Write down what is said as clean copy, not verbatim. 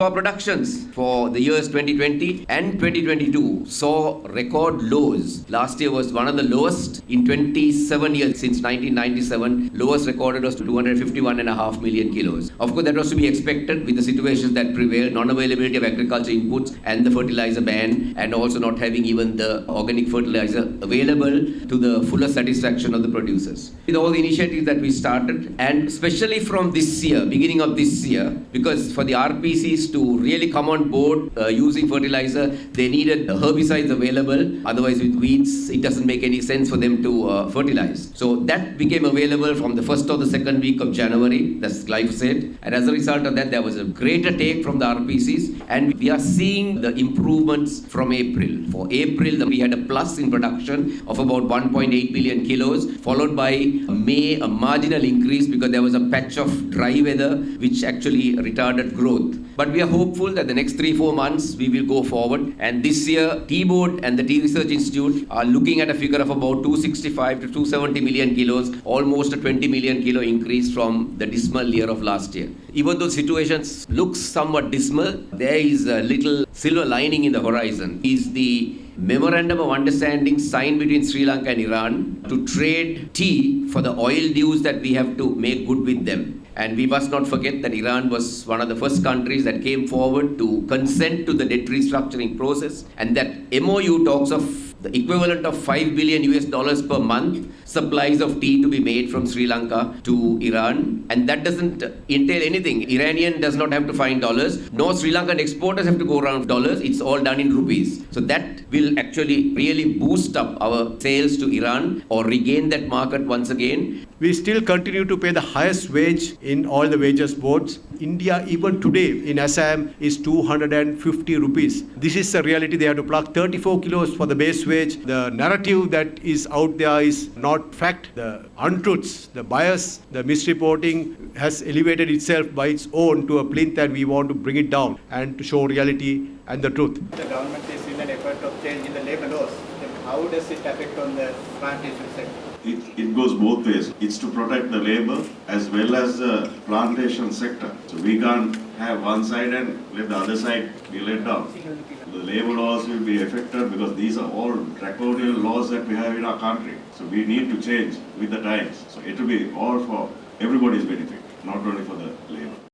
Our productions for the years 2020 and 2022 saw record lows. Last year was one of the lowest in 27 years since 1997. Lowest recorded was 251.5 million kilos. Of course, that was to be expected with the situations that prevailed, non-availability of agriculture inputs and the fertilizer ban, and also not having even the organic fertilizer available to the fuller satisfaction of the producers. With all the initiatives that we started, and especially from this year, beginning of this year, because for the RPCs to really come on board using fertilizer, they needed herbicides available. Otherwise, with weeds, it doesn't make any sense for them to fertilize. So that became available from the first or the second week of January. That's glyphosate. And as a result of that, there was a greater take from the RPCs. And we are seeing the improvements from April. For April, we had a plus in production of about 1.8 billion kilos, followed by May, a marginal increase because there was a patch of dry weather, which actually retarded growth. But we are hopeful that the next 3-4 months we will go forward. And this year, T-Board and the Tea Research Institute are looking at a figure of about 265 to 270 million kilos, almost a 20 million kilo increase from the dismal year of last year. Even though situations look somewhat dismal, there is a little silver lining in the horizon. Is the Memorandum of Understanding signed between Sri Lanka and Iran to trade tea for the oil dues that we have to make good with them. And we must not forget that Iran was one of the first countries that came forward to consent to the debt restructuring process. And that MOU talks of the equivalent of $5 billion per month supplies of tea to be made from Sri Lanka to Iran. And that doesn't entail anything. Iranian does not have to find dollars, nor Sri Lankan exporters have to go around dollars. It's all done in rupees. So that will actually really boost up our sales to Iran or regain that market once again. We still continue to pay the highest wage in all the wages boards. India, even today in Assam, is 250 rupees. This is the reality. They have to plug 34 kilos for the base wage. The narrative that is out there is not fact. The untruths, the bias, the misreporting has elevated itself by its own to a plinth, and we want to bring it down and to show reality and the truth. The government is in an effort of changing the labor laws. Then how does it affect on the plantation sector? It goes both ways. It's to protect the labor as well as the plantation sector. So we can't have one side and let the other side be let down. The labor laws will be affected because these are all draconian laws that we have in our country. So we need to change with the times. So it will be all for everybody's benefit, not only for the labor.